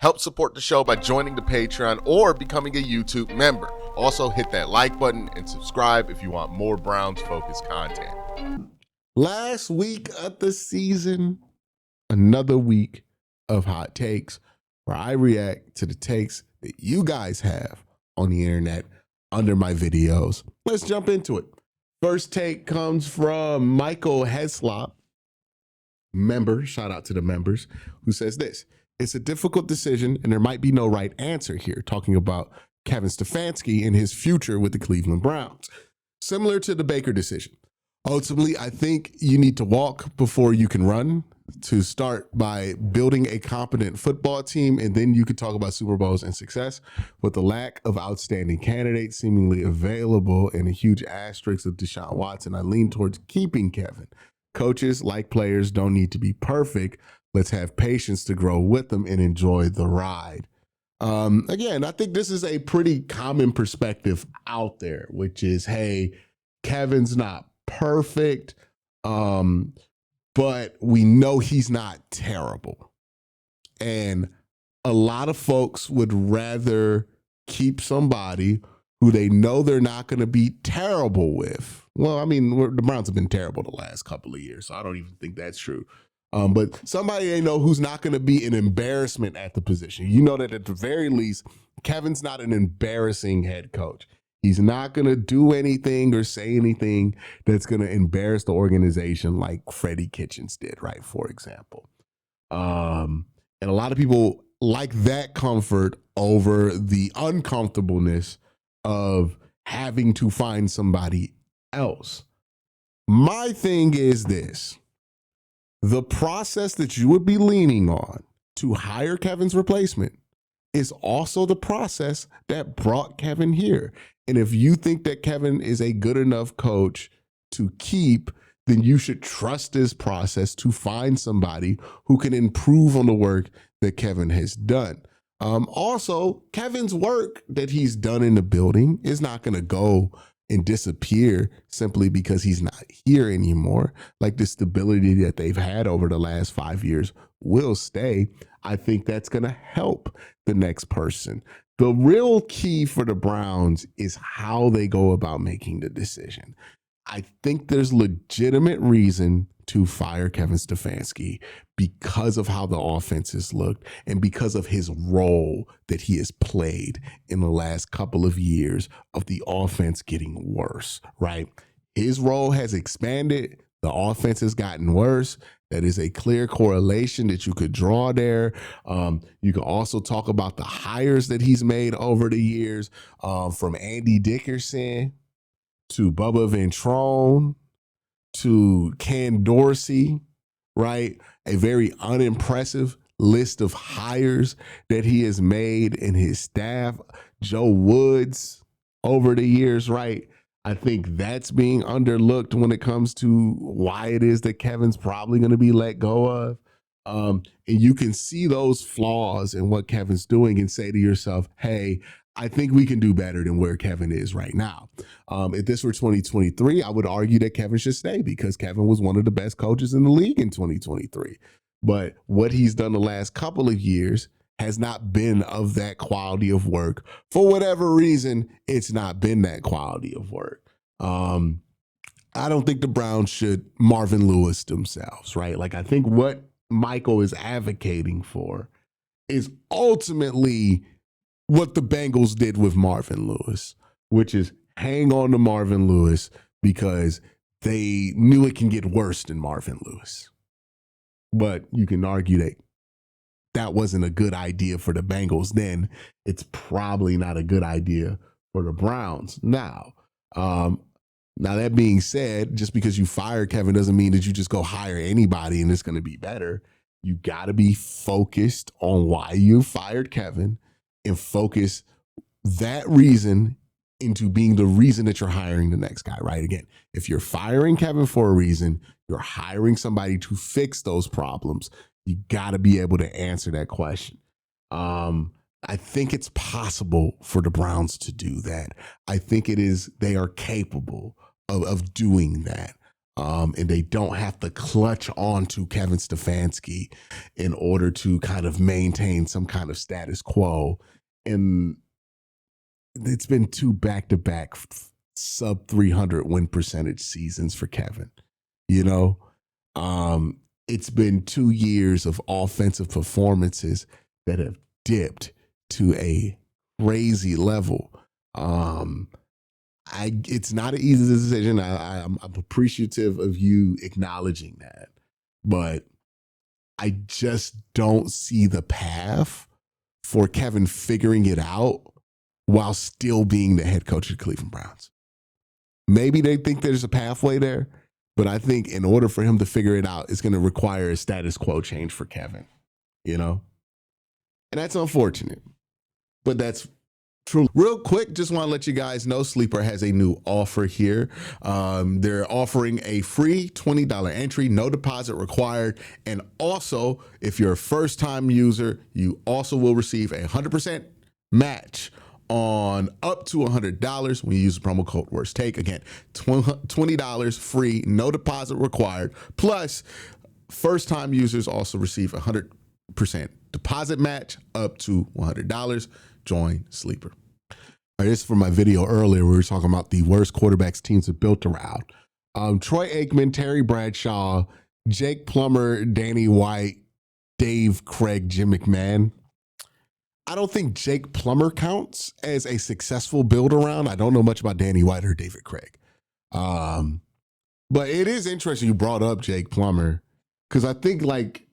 Help support the show by joining the Patreon or becoming a YouTube member. Also, hit that like button and subscribe if you want more Browns-focused content. Last week of the season, another week of hot takes where I react to the takes that you guys have on the internet under my videos. Let's jump into it. First take comes from Michael Heslop, member, shout out to the members, who says this: it's a difficult decision and there might be no right answer here, talking about Kevin Stefanski and his future with the Cleveland Browns. Similar to the Baker decision. Ultimately, I think you need to walk before you can run, to start by building a competent football team, and then you could talk about Super Bowls and success. With the lack of outstanding candidates seemingly available and a huge asterisk of Deshaun Watson, I lean towards keeping Kevin. Coaches, like players, don't need to be perfect. Let's have patience to grow with them and enjoy the ride. Again, I think this is a pretty common perspective out there, which is, hey, Kevin's not perfect, but we know he's not terrible. And a lot of folks would rather keep somebody who they know they're not going to be terrible with. Well, I mean, the Browns have been terrible the last couple of years, so I don't even think that's true. But somebody they know who's not going to be an embarrassment at the position. You know that at the very least, Kevin's not an embarrassing head coach. He's not going to do anything or say anything that's going to embarrass the organization like Freddie Kitchens did, right, for example. And a lot of people like that comfort over the uncomfortableness of having to find somebody else. My thing is this: the process that you would be leaning on to hire Kevin's replacement is also the process that brought Kevin here. And if you think that Kevin is a good enough coach to keep, then you should trust this process to find somebody who can improve on the work that Kevin has done. Also, Kevin's work that he's done in the building is not going to go and disappear simply because he's not here anymore. Like, the stability that they've had over the last 5 years will stay. I think that's going to help the next person. The real key for the Browns is how they go about making the decision. I think there's legitimate reason to fire Kevin Stefanski because of how the offense has looked and because of his role that he has played in the last couple of years of the offense getting worse, right? His role has expanded. The offense has gotten worse. That is a clear correlation that you could draw there. You can also talk about the hires that he's made over the years, from Andy Dickerson to Bubba Ventrone to Ken Dorsey, right? A very unimpressive list of hires that he has made in his staff. Joe Woods over the years, right? I think that's being underlooked when it comes to why it is that Kevin's probably going to be let go of. And you can see those flaws in what Kevin's doing and say to yourself, hey, I think we can do better than where Kevin is right now. If this were 2023, I would argue that Kevin should stay because Kevin was one of the best coaches in the league in 2023. But what he's done the last couple of years has not been of that quality of work. For whatever reason, it's not been that quality of work. I don't think the Browns should Marvin Lewis themselves, right? Like, I think what Michael is advocating for is ultimately what the Bengals did with Marvin Lewis, which is hang on to Marvin Lewis because they knew it can get worse than Marvin Lewis. But you can argue that that wasn't a good idea for the Bengals then. It's probably not a good idea for the Browns now. Now, that being said, just because you fire Kevin doesn't mean that you just go hire anybody and it's going to be better. You got to be focused on why you fired Kevin and focus that reason into being the reason that you're hiring the next guy, right? Again, if you're firing Kevin for a reason, you're hiring somebody to fix those problems. You got to be able to answer that question. I think it's possible for the Browns to do that. I think they are capable of doing that. and they don't have to clutch on to Kevin Stefanski in order to kind of maintain some kind of status quo. And it's been 2 back-to-back sub 300 win percentage seasons for Kevin. You know, it's been 2 years of offensive performances that have dipped to a crazy level. It's not an easy decision. I'm appreciative of you acknowledging that, but I just don't see the path for Kevin figuring it out while still being the head coach of the Cleveland Browns. Maybe they think there's a pathway there, but I think in order for him to figure it out, it's going to require a status quo change for Kevin, you know? And that's unfortunate, but that's true. Real quick, just want to let you guys know Sleeper has a new offer here. They're offering a free $20 entry, no deposit required. And also, if you're a first-time user, you also will receive a 100% match on up to $100 when you use the promo code Worst Take. Again, $20 free, no deposit required. Plus, first-time users also receive a 100% deposit match up to $100. Join Sleeper. All right, this is from my video earlier. We were talking about the worst quarterbacks teams are built around. Troy Aikman, Terry Bradshaw, Jake Plummer, Danny White, Dave Craig, Jim McMahon. I don't think Jake Plummer counts as a successful build around. I don't know much about Danny White or David Craig. But it is interesting you brought up Jake Plummer, because I think like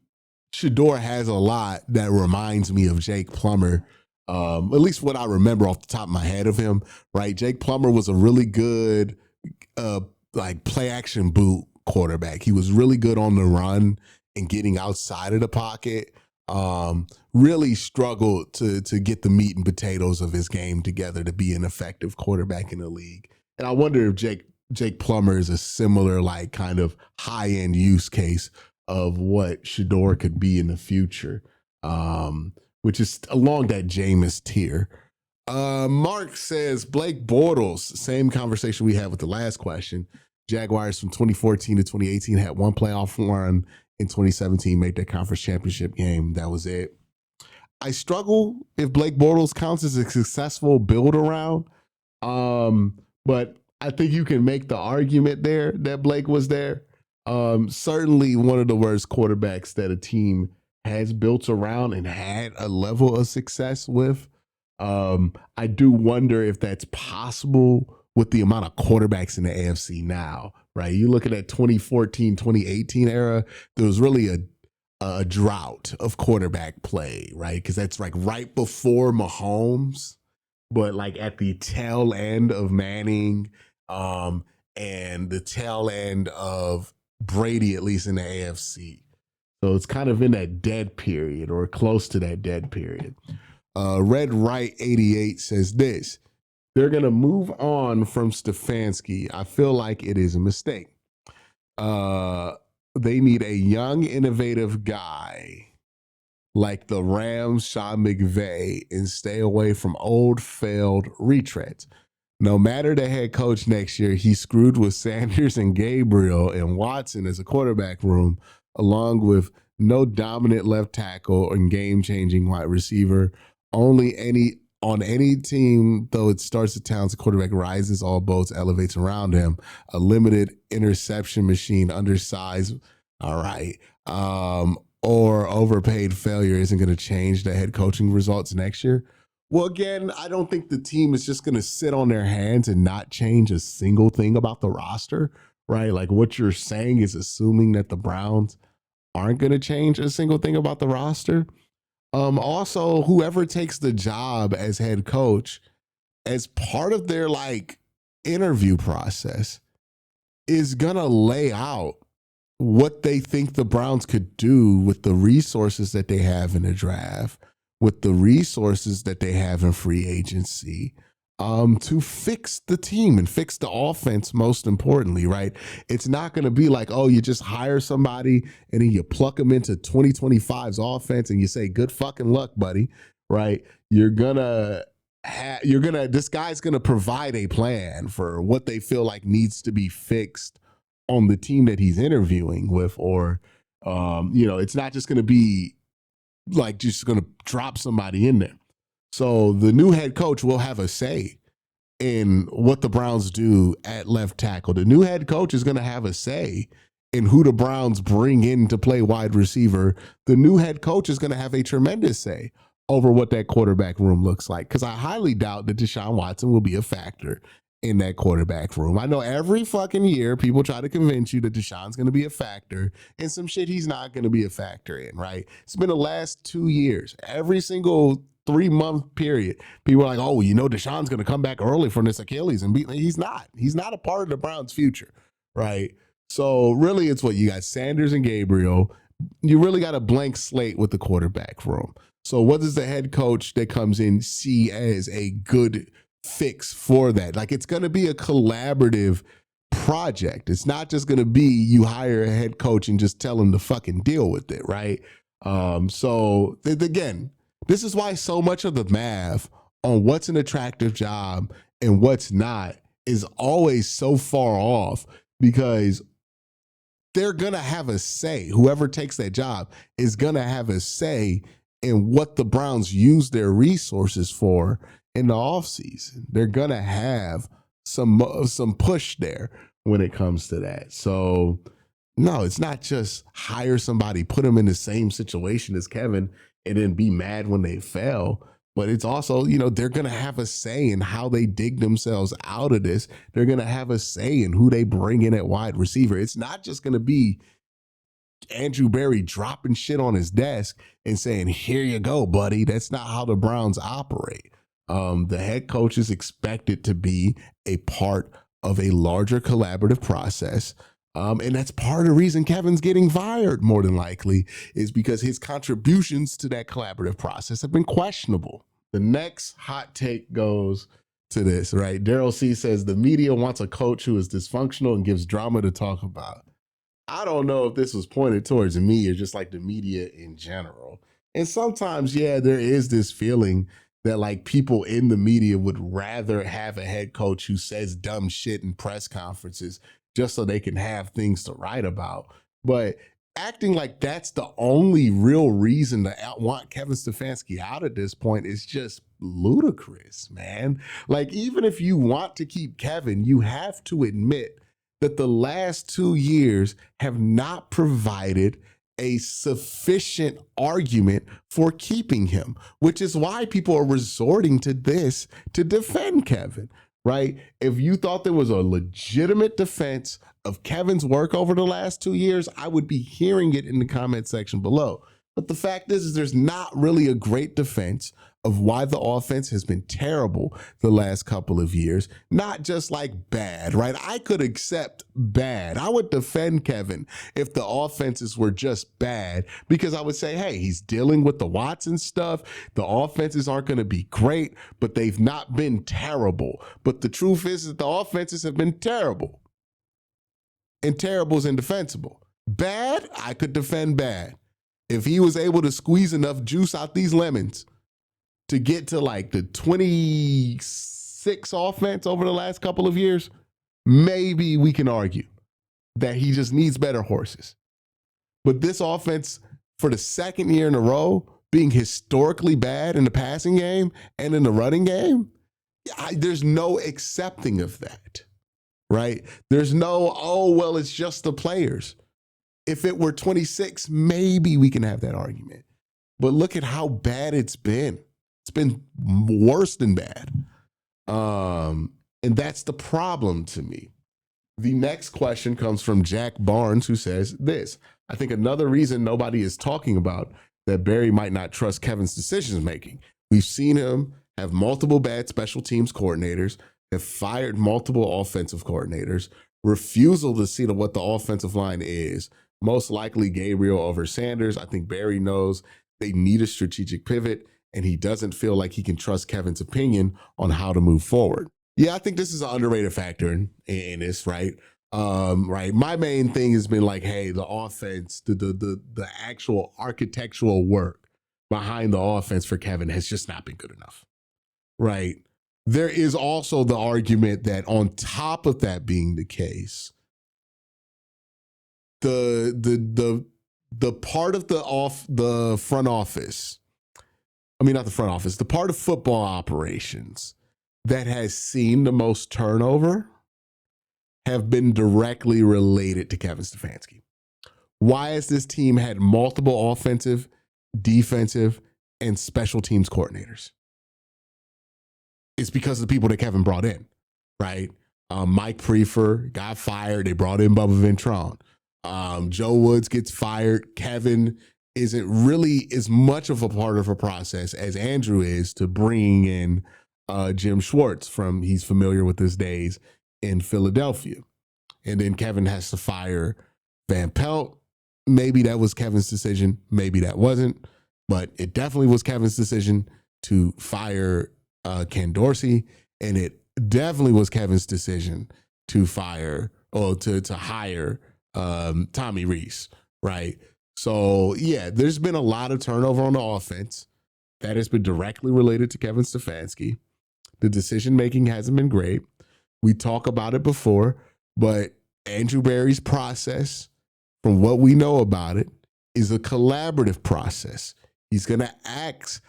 Shedeur has a lot that reminds me of Jake Plummer. At least what I remember off the top of my head of him, right? Jake Plummer was a really good like play action boot quarterback. He was really good on the run and getting outside of the pocket. Really struggled to get the meat and potatoes of his game together to be an effective quarterback in the league. And I wonder if Jake Plummer is a similar like kind of high-end use case of what Shedeur could be in the future, which is along that Jameis tier. Mark says Blake Bortles, same conversation we had with the last question. Jaguars from 2014 to 2018 had one playoff run. In 2017, made that conference championship game. That was it. I struggle if Blake Bortles counts as a successful build around. But I think you can make the argument there that Blake was there. Certainly one of the worst quarterbacks that a team has built around and had a level of success with. I do wonder if that's possible with the amount of quarterbacks in the AFC now, right? You look at that 2014, 2018 era, there was really a drought of quarterback play, right? Because that's like right before Mahomes, but like at the tail end of Manning, and the tail end of Brady, at least in the AFC. So it's kind of in that dead period or close to that dead period. Red Right 88 says this: they're going to move on from Stefanski. I feel like it is a mistake. They need a young, innovative guy like the Rams, Sean McVay, and stay away from old, failed retreads. No matter the head coach next year, he's screwed with Sanders and Gabriel and Watson as a quarterback room, along with no dominant left tackle and game-changing wide receiver. On any team, though it starts at Towns, the quarterback rises, all boats elevates around him. A limited interception machine, undersized, all right, or overpaid failure isn't going to change the head coaching results next year. Well, again, I don't think the team is just going to sit on their hands and not change a single thing about the roster, right? Like what you're saying is assuming that the Browns aren't going to change a single thing about the roster. Also, whoever takes the job as head coach, as part of their like interview process, is gonna lay out what they think the Browns could do with the resources that they have in the draft, with the resources that they have in free agency, to fix the team and fix the offense, most importantly, right? It's not going to be like, oh, you just hire somebody and then you pluck them into 2025's offense and you say, good fucking luck, buddy, right? This guy's going to provide a plan for what they feel like needs to be fixed on the team that he's interviewing with, or it's not just going to be like just going to drop somebody in there. So the new head coach will have a say in what the Browns do at left tackle. The new head coach is going to have a say in who the Browns bring in to play wide receiver. The new head coach is going to have a tremendous say over what that quarterback room looks like, because I highly doubt that Deshaun Watson will be a factor in that quarterback room. I know every fucking year people try to convince you that Deshaun's going to be a factor, and some shit he's not going to be a factor in, right? It's been the last 2 years. Every single 3-month period, people are like, oh, Deshaun's going to come back early from this Achilles and beat. He's not. He's not a part of the Browns' future, right? So really, it's what you got: Sanders and Gabriel. You really got a blank slate with the quarterback room. So what does the head coach that comes in see as a good fix for that? Like, it's going to be a collaborative project. It's not just going to be you hire a head coach and just tell him to fucking deal with it, right? So again, this is why so much of the math on what's an attractive job and what's not is always so far off, because they're going to have a say. Whoever takes that job is going to have a say in what the Browns use their resources for in the offseason. They're going to have some push there when it comes to that. So, no, it's not just hire somebody, put them in the same situation as Kevin, and then be mad when they fail. But it's also, they're going to have a say in how they dig themselves out of this. They're going to have a say in who they bring in at wide receiver. It's not just going to be Andrew Berry dropping shit on his desk and saying, here you go, buddy. That's not how the Browns operate. The head coach is expected to be a part of a larger collaborative process. And that's part of the reason Kevin's getting fired, more than likely, is because his contributions to that collaborative process have been questionable. The next hot take goes to this, right? Daryl C says the media wants a coach who is dysfunctional and gives drama to talk about. I don't know if this was pointed towards me or just like the media in general. And sometimes, yeah, there is this feeling that like people in the media would rather have a head coach who says dumb shit in press conferences just so they can have things to write about. But acting like that's the only real reason to want Kevin Stefanski out at this point is just ludicrous, man. Like, even if you want to keep Kevin, you have to admit that the last 2 years have not provided a sufficient argument for keeping him, which is why people are resorting to this to defend Kevin, right? If you thought there was a legitimate defense of Kevin's work over the last 2 years, I would be hearing it in the comment section below. But the fact is there's not really a great defense of why the offense has been terrible the last couple of years. Not just like bad, right? I could accept bad. I would defend Kevin if the offenses were just bad, because I would say, hey, he's dealing with the Watson stuff. The offenses aren't going to be great, but they've not been terrible. But the truth is that the offenses have been terrible. And terrible is indefensible. Bad, I could defend bad. If he was able to squeeze enough juice out these lemons to get to like the 26 offense over the last couple of years, maybe we can argue that he just needs better horses. But this offense, for the second year in a row, being historically bad in the passing game and in the running game, there's no accepting of that, right? There's no, oh, well, it's just the players. If it were 26, maybe we can have that argument. But look at how bad it's been. It's been worse than bad. And that's the problem to me. The next question comes from Jack Barnes, who says this: I think another reason nobody is talking about that Barry might not trust Kevin's decision making. We've seen him have multiple bad special teams coordinators, have fired multiple offensive coordinators, refusal to see what the offensive line is. Most likely Gabriel over Sanders. I think Barry knows they need a strategic pivot, and he doesn't feel like he can trust Kevin's opinion on how to move forward. Yeah, I think this is an underrated factor in this, right? Right. My main thing has been like, hey, the offense, the actual architectural work behind the offense for Kevin has just not been good enough, right? There is also the argument that on top of that being the case, the part of the front office, I mean, not the front office, the part of football operations that has seen the most turnover have been directly related to Kevin Stefanski. Why has this team had multiple offensive, defensive, and special teams coordinators? It's because of the people that Kevin brought in, right? Mike Prefer got fired. They brought in Bubba Ventrone. Joe Woods gets fired. Kevin isn't really as much of a part of a process as Andrew is to bring in Jim Schwartz he's familiar with his days in Philadelphia. And then Kevin has to fire Van Pelt. Maybe that was Kevin's decision. Maybe that wasn't. But it definitely was Kevin's decision to fire Ken Dorsey. And it definitely was Kevin's decision to fire or to hire Tommy Rees, right? So, yeah, there's been a lot of turnover on the offense that has been directly related to Kevin Stefanski. The decision-making hasn't been great. We talk about it before, but Andrew Berry's process, from what we know about it, is a collaborative process. He's going to ask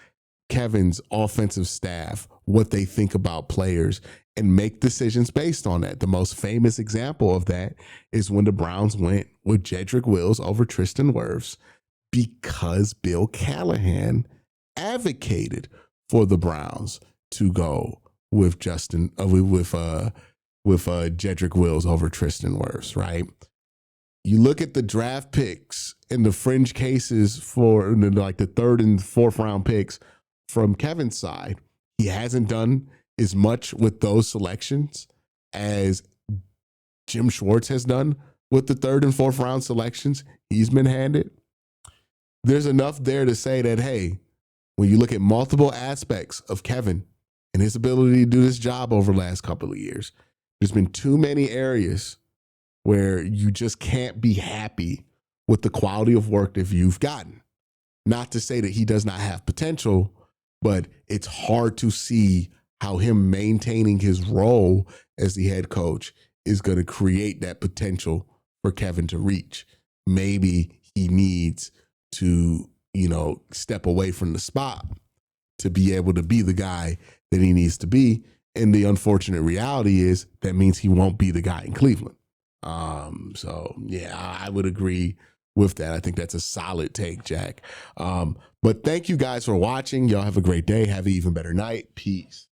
Kevin's offensive staff what they think about players and make decisions based on that. The most famous example of that is when the Browns went with Jedrick Wills over Tristan Wirfs because Bill Callahan advocated for the Browns to go with Jedrick Wills over Tristan Wirfs, right? You look at the draft picks and the fringe cases for like the third and fourth round picks from Kevin's side. He hasn't done as much with those selections as Jim Schwartz has done with the third and fourth round selections he's been handed. There's enough there to say that, hey, when you look at multiple aspects of Kevin and his ability to do this job over the last couple of years, there's been too many areas where you just can't be happy with the quality of work that you've gotten. Not to say that he does not have potential, but it's hard to see how him maintaining his role as the head coach is going to create that potential for Kevin to reach. Maybe he needs to, step away from the spot to be able to be the guy that he needs to be. And the unfortunate reality is that means he won't be the guy in Cleveland. I would agree with that. I think that's a solid take, Jack. But thank you guys for watching. Y'all have a great day. Have an even better night. Peace.